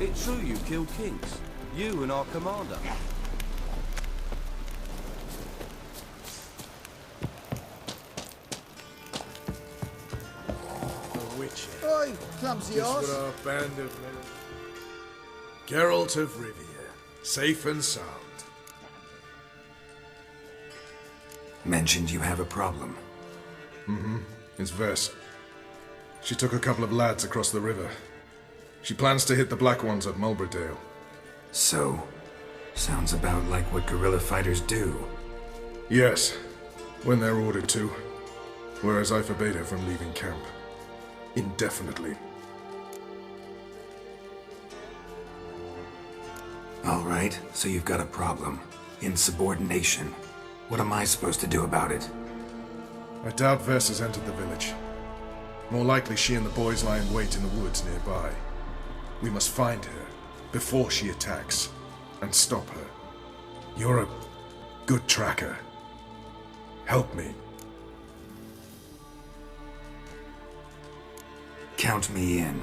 It's true you killed kings. You and our commander. Oi, clumsy This horse. were our band of men. Geralt of Rivia, safe and sound. Mentioned you have a problem. It's Vess. She took a couple of lads across the river. She plans to hit the Black Ones at Mulberdale. So, sounds about like what guerrilla fighters do. Yes, when they're ordered to. Whereas I forbade her from leaving camp. Indefinitely. All right, so you've got a problem. Insubordination. What am I supposed to do about it? I doubt Vess has entered the village. More likely she and the boys lie in wait in the woods nearby. We must find her before she attacks and stop her. You're a good tracker. Help me. Count me in.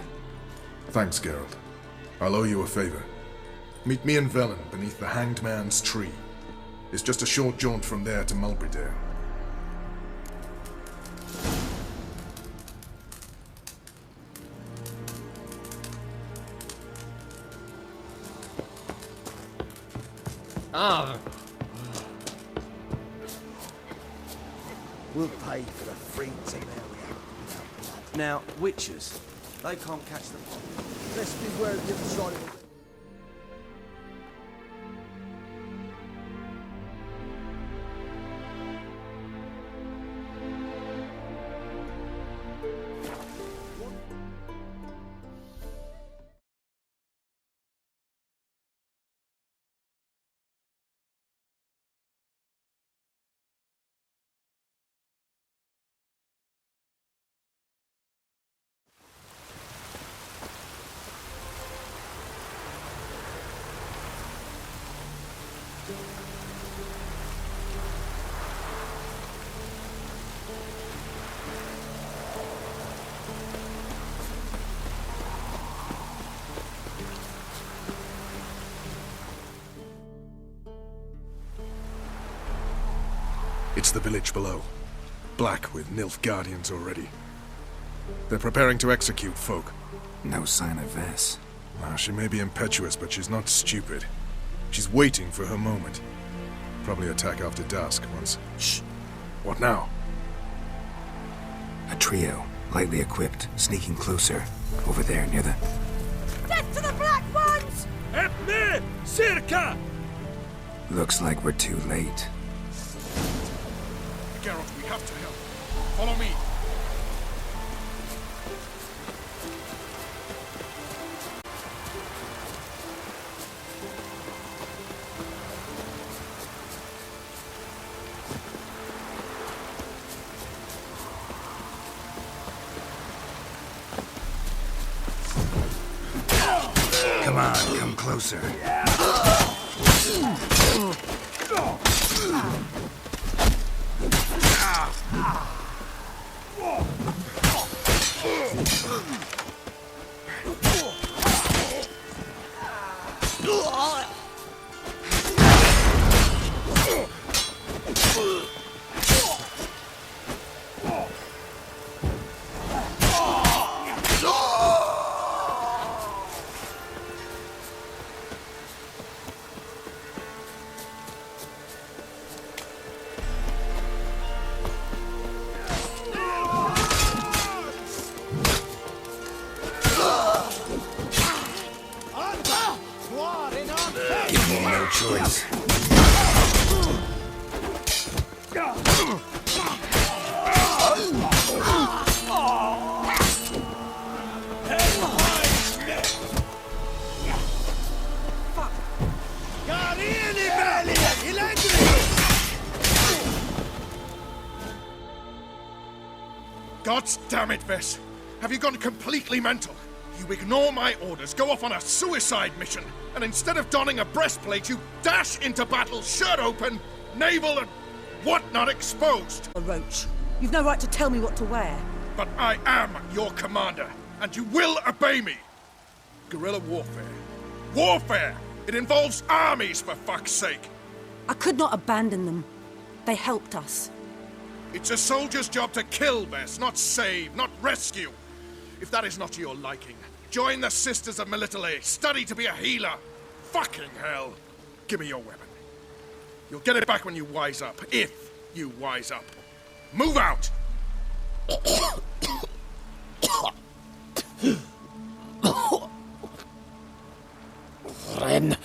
Thanks, Geralt. I'll owe you a favor. Meet me in Velen beneath the Hanged Man's tree. It's just a short jaunt from there to Mulberdale. We'll pay for the freaks in area. Now, witches, they can't catch the... Let's beware of the other side of the... It's the village below. Black with Nilf guardians already. They're preparing to execute folk. No sign of Vess. She may be impetuous, but she's not stupid. She's waiting for her moment. Probably attack after dusk once... Shh! What now? A trio, lightly equipped, sneaking closer. Over there, near the... Death to the Black Ones! Help me! Circa! Looks like we're too late. Geralt, we have to help. Follow me. Come on, come closer. Give me no choice. God damn it, Vess! Have you gone completely mental? You ignore my orders, go off on a suicide mission, and instead of donning a breastplate, you dash into battle, shirt open, navel and whatnot exposed. A roach. You've no right to tell me what to wear. But I am your commander, and you will obey me. Guerrilla warfare. Warfare! It involves armies, for fuck's sake! I could not abandon them. They helped us. It's a soldier's job to kill, Bess, not save, not rescue. If that is not to your liking, join the Sisters of Melitele. Study to be a healer. Fucking hell. Give me your weapon. You'll get it back when you wise up. If you wise up. Move out! Ren.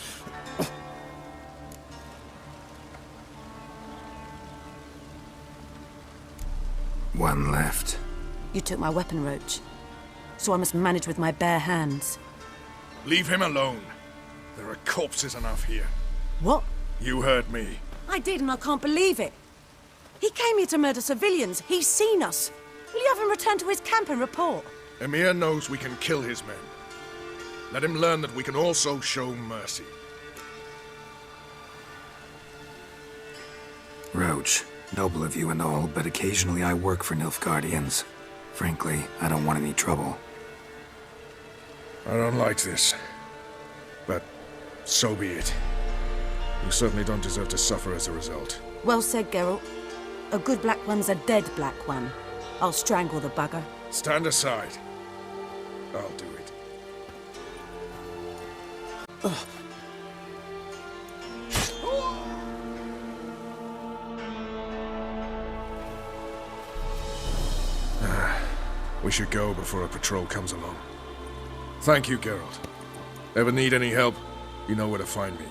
One left. You took my weapon, Roach. So I must manage with my bare hands. Leave him alone. There are corpses enough here. What? You heard me. I did, and I can't believe it. He came here to murder civilians. He's seen us. Will you have him return to his camp and report? Emir knows we can kill his men. Let him learn that we can also show mercy. Roach, noble of you and all, but occasionally I work for Nilfgaardians. Frankly, I don't want any trouble. I don't like this. But so be it. You certainly don't deserve to suffer as a result. Well said, Geralt. A good black one's a dead black one. I'll strangle the bugger. Stand aside. I'll do it. We should go before a patrol comes along. Thank you, Geralt. Ever need any help, you know where to find me.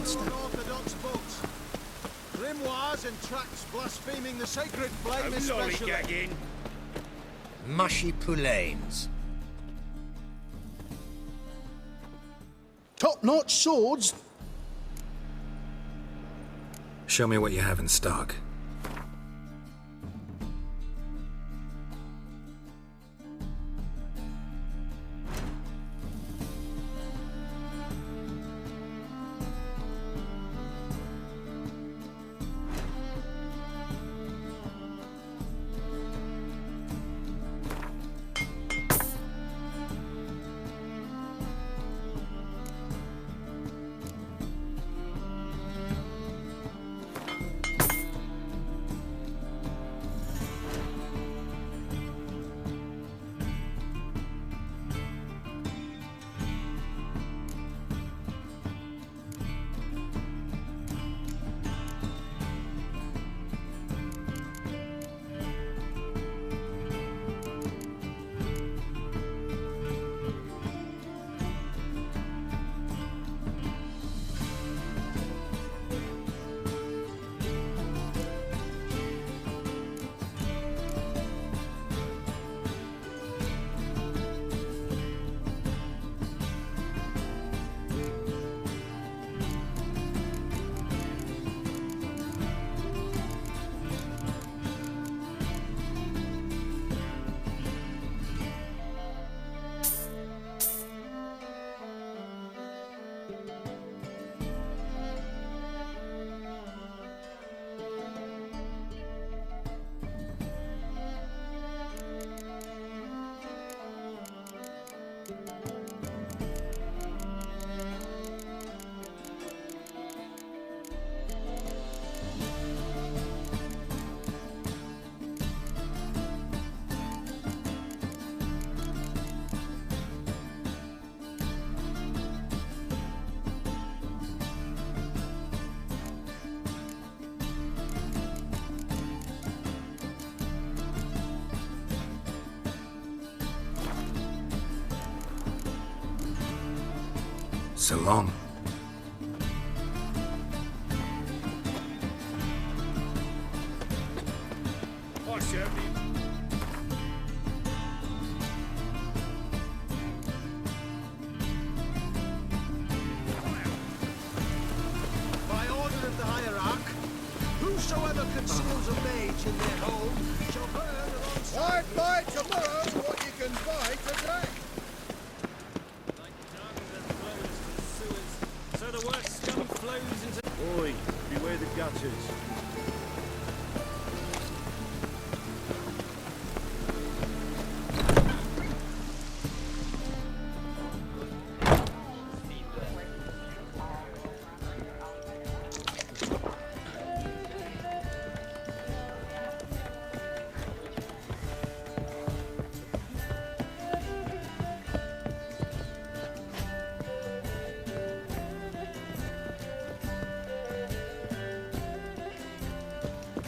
monster. Orthodox books. Grimoires and tracts blaspheming the sacred flame especially. lollygagging. Mushy poulains. Top-notch swords. Show me what you have in stock. So long. I certainly. By order of the hierarch, whosoever conceals a mage in their home shall burn alongside. I buy tomorrow what you can buy today. So the worst scum flows into. Oi, beware the gutters.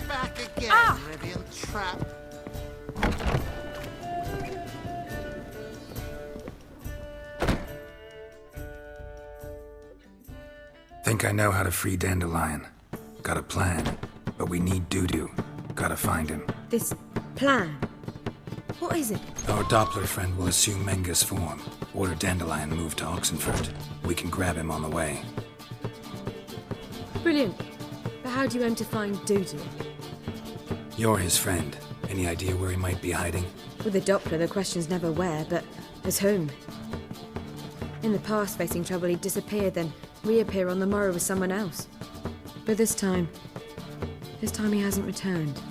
Back again, Rivian trap. Think I know how to free Dandelion. Got a plan, but we need Dudu. Gotta find him. This plan? What is it? Our Doppler friend will assume Menga's form. Order Dandelion move to Oxenford. We can grab him on the way. Brilliant. But how do you aim to find Dudu? You're his friend. Any idea where he might be hiding? With the Doppler, the question's never where, but as whom. In the past, facing trouble, he'd disappear, then reappear on the morrow with someone else. But this time he hasn't returned.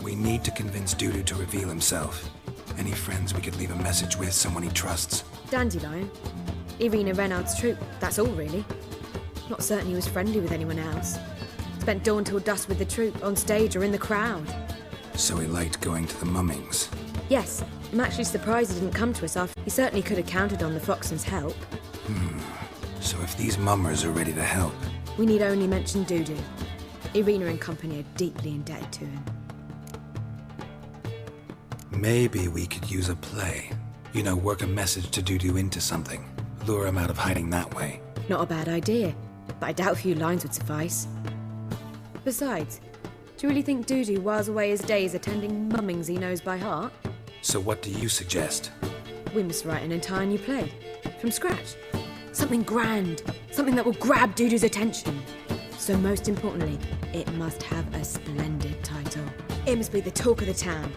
We need to convince Dudu to reveal himself. Any friends we could leave a message with, someone he trusts? Dandelion? Irina Reynard's troop, that's all really. Not certain he was friendly with anyone else. Spent dawn till dusk with the troop, on stage or in the crowd. So he liked going to the mummings. Yes, I'm actually surprised he didn't come to us after. He certainly could have counted on the Foxton's help. So if these mummers are ready to help... We need only mention Dudu. Irina and company are deeply indebted to him. Maybe we could use a play. You know, work a message to Dudu into something. Lure him out of hiding that way. Not a bad idea, but I doubt a few lines would suffice. Besides, do you really think Dudu whiles away his days attending mummings he knows by heart? So what do you suggest? We must write an entire new play. From scratch. Something grand. Something that will grab Dudu's attention. So most importantly, it must have a splendid title. It must be the talk of the town.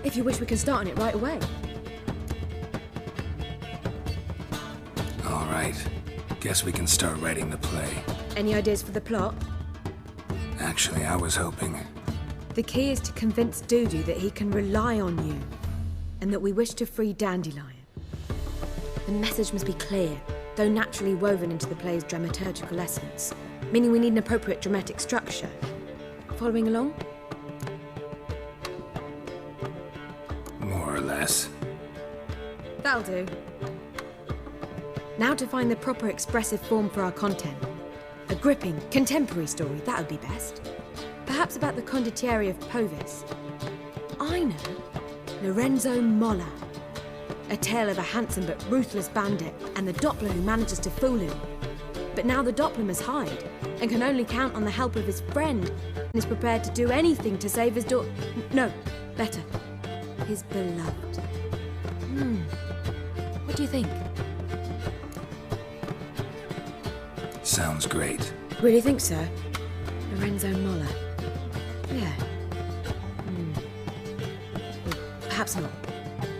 If you wish, we can start on it right away. All right. Guess we can start writing the play. Any ideas for the plot? Actually, I was hoping... The key is to convince Dudu that he can rely on you, and that we wish to free Dandelion. The message must be clear, though naturally woven into the play's dramaturgical essence, meaning we need an appropriate dramatic structure. Following along? More or less. That'll do. Now to find the proper expressive form for our content. A gripping, contemporary story, that would be best. Perhaps about the condottieri of Povis. I know. Lorenzo Molla. A tale of a handsome but ruthless bandit and the Doppler who manages to fool him. But now the Doppler must hide and can only count on the help of his friend and is prepared to do anything to save his no, better. His beloved. What do you think? Sounds great. Really think so? Lorenzo Molla. Yeah. Well, perhaps not.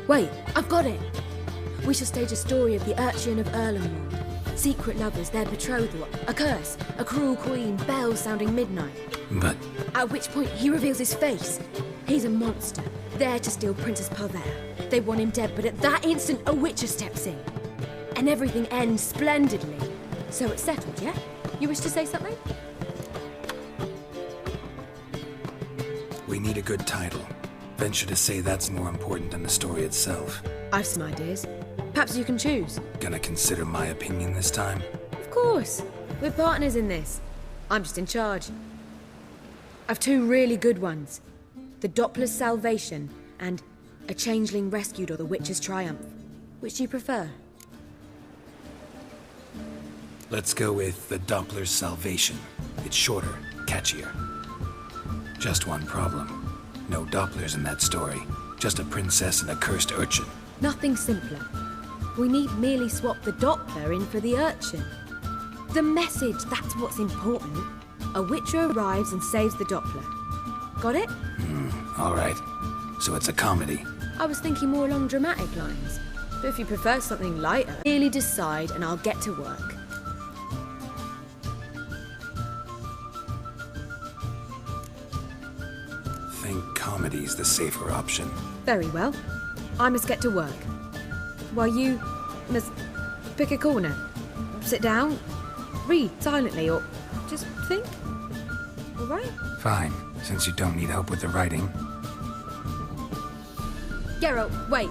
Wait, I've got it! We shall stage a story of the urchin of Erlenwald. Secret lovers, their betrothal, a curse, a cruel queen, bells sounding midnight. But... At which point he reveals his face. He's a monster, there to steal Princess Palvera. They want him dead, but at that instant a witcher steps in. And everything ends splendidly. So it's settled, yeah? You wish to say something? we need a good title. Venture to say that's more important than the story itself. I've some ideas. Perhaps you can choose. Gonna consider my opinion this time? Of course. We're partners in this. I'm just in charge. I've two really good ones. The Doppler's Salvation and A Changeling Rescued or the Witch's Triumph. Which do you prefer? Let's go with the Doppler's Salvation. It's shorter, catchier. Just one problem. No Dopplers in that story. Just a princess and a cursed urchin. Nothing simpler. We need merely swap the Doppler in for the urchin. The message, that's what's important. A witcher arrives and saves the Doppler. Got it? All right. So it's a comedy. I was thinking more along dramatic lines. But if you prefer something lighter, merely decide and I'll get to work. Think comedy's the safer option. Very well. I must get to work. While you must pick a corner. Sit down, read silently, or just think. All right? Fine, since you don't need help with the writing. Geralt, wait.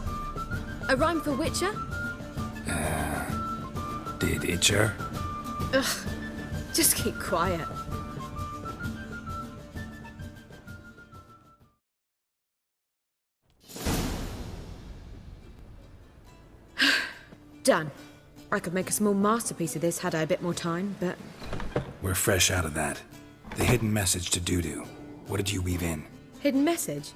A rhyme for Witcher? Did Itcher? Ugh. Just keep quiet. Done. I could make a small masterpiece of this had I a bit more time, but... We're fresh out of that. The hidden message to Dudu. What did you weave in? Hidden message?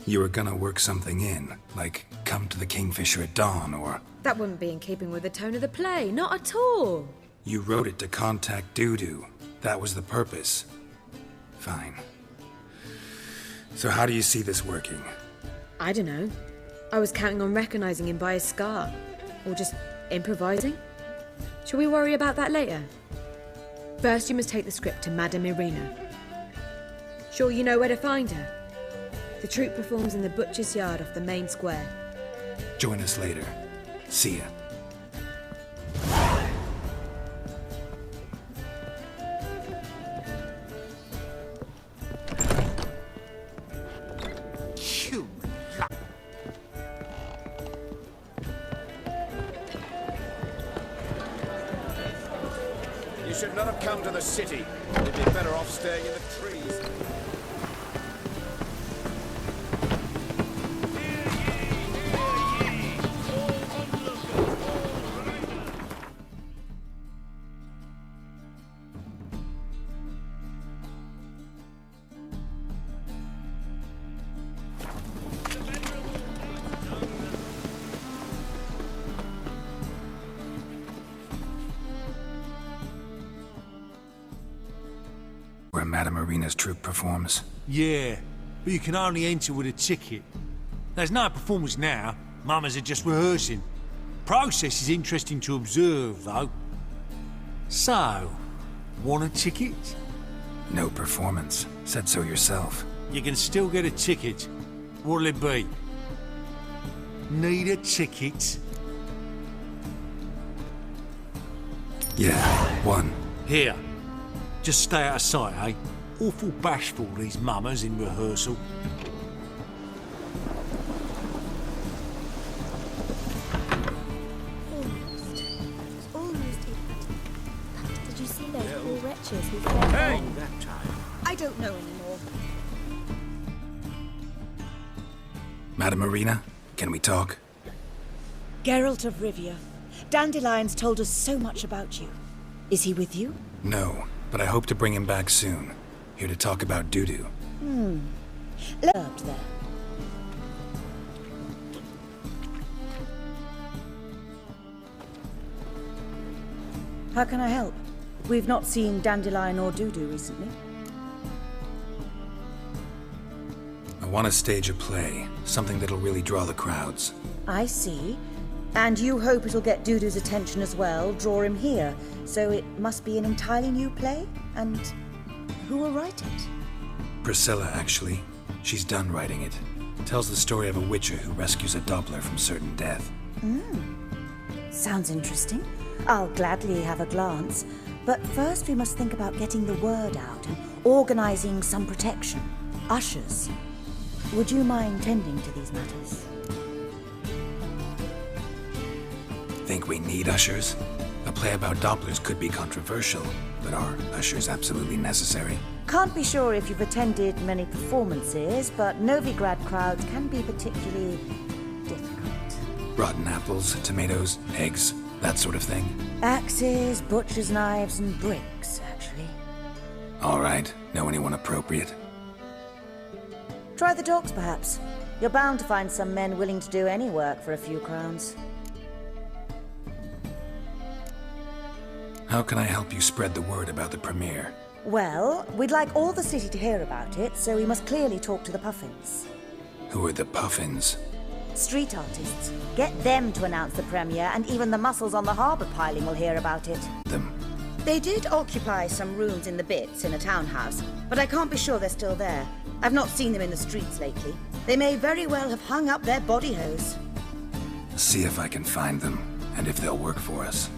You were gonna work something in, like come to the Kingfisher at dawn, or... That wouldn't be in keeping with the tone of the play, not at all. You wrote it to contact Dudu. That was the purpose. Fine. So how do you see this working? I don't know. I was counting on recognizing him by his scar. Or just improvising. Shall we worry about that later? First, you must take the script to Madame Irina. Sure you know where to find her? The troupe performs in the butcher's yard off the main square. Join us later. See ya. You should not have come to the city. You'd be better off staying in the trees. Madame Marina's troupe performs? Yeah, but you can only enter with a ticket. There's no performance now. Mamas are just rehearsing. Process is interesting to observe, though. So, want a ticket? No performance. Said so yourself. You can still get a ticket. What'll it be? Need a ticket? Yeah, one. Here. Just stay out of sight, eh? Awful bashful, these mamas in rehearsal. Almost. Did you see those poor wretches who fled home? That time. I don't know anymore. Madame Marina, can we talk? Geralt of Rivia. Dandelion's told us so much about you. Is he with you? No, but I hope to bring him back soon. Here to talk about Dudu. Loved there. How can I help? We've not seen Dandelion or Dudu recently. I want to stage a play, something that'll really draw the crowds. I see. And you hope it'll get Dudu's attention as well, draw him here. So it must be an entirely new play? And who will write it? Priscilla, actually. She's done writing it. Tells the story of a witcher who rescues a Doppler from certain death. Sounds interesting. I'll gladly have a glance. But first we must think about getting the word out and organizing some protection. Ushers. Would you mind tending to these matters? Think we need ushers? A play about Dopplers could be controversial, but are ushers absolutely necessary? Can't be sure if you've attended many performances, but Novigrad crowds can be particularly difficult. Rotten apples, tomatoes, eggs, that sort of thing? Axes, butcher's knives, and bricks, actually. All right. Know anyone appropriate? Try the dogs, perhaps. You're bound to find some men willing to do any work for a few crowns. How can I help you spread the word about the premiere? Well, we'd like all the city to hear about it, so we must clearly talk to the Puffins. Who are the Puffins? Street artists. Get them to announce the premiere, and even the muscles on the harbour piling will hear about it. Them. They did occupy some rooms in the Bits in a townhouse, but I can't be sure they're still there. I've not seen them in the streets lately. They may very well have hung up their body hose. See if I can find them, and if they'll work for us.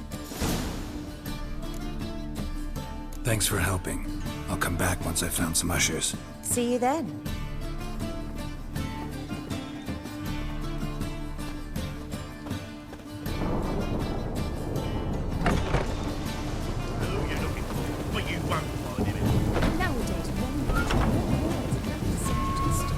Thanks for helping. I'll come back once I've found some ushers. See you then. Who are you looking for? Well, you won't find him. Nowadays, one more words of nothing suggested.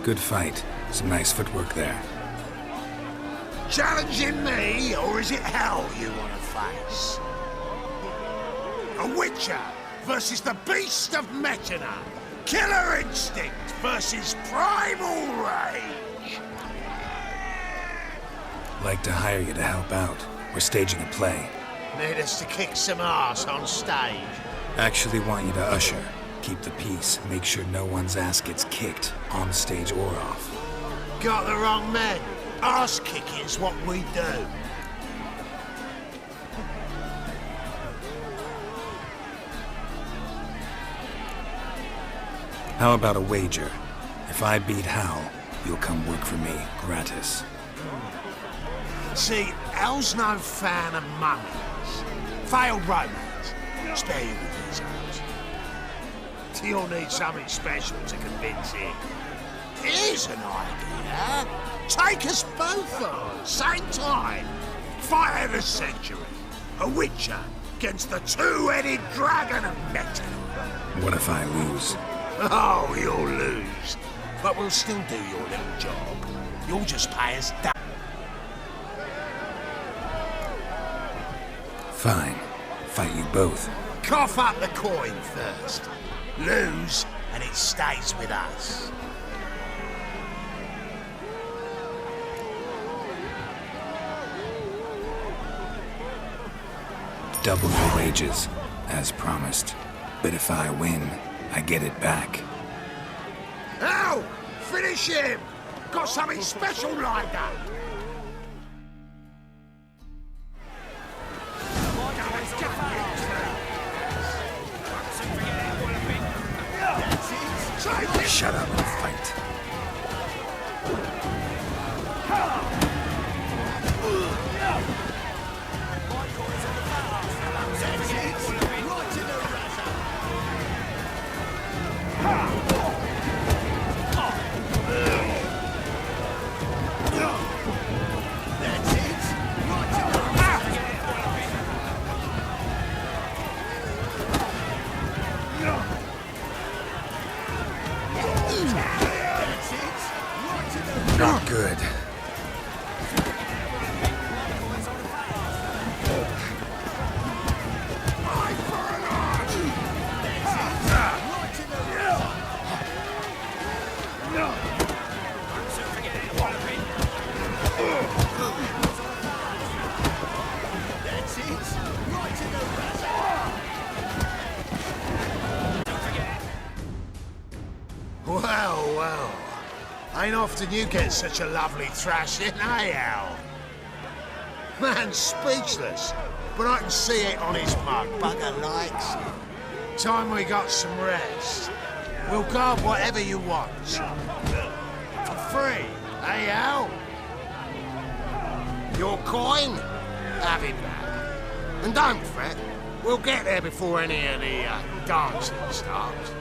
Good fight. Some nice footwork there. Challenging me, or is it hell you want to face? A Witcher versus the Beast of Mechana. Killer instinct versus primal rage. Like to hire you to help out. We're staging a play. Need us to kick some ass on stage. Actually want you to usher. Keep the peace. Make sure no one's ass gets kicked, on stage or off. Got the wrong man. Ass kicking's what we do. How about a wager? If I beat Hal, you'll come work for me, gratis. See, Hal's no fan of mummies. Failed romance. Spare you the details. You'll need something special to convince him. Here's an idea. Take us both on, same time. Fight of the century. A witcher against the two-headed dragon of metal. What if I lose? Oh, you'll lose. But we'll still do your little job. You'll just pay us down. Fine. Fight you both. Cough up the coin first. Lose, and it stays with us. Double your wages, as promised. But if I win, I get it back. Ow! Finish him! Got something special lined up! Shut up and fight. Not good. Well. Ain't often you get such a lovely thrashing, eh, Al? Man's speechless, but I can see it on his mug. Bugger likes it. Time we got some rest. We'll guard whatever you want. For free, eh, Al? Your coin? Have it back. And don't fret, we'll get there before any of the dancing starts.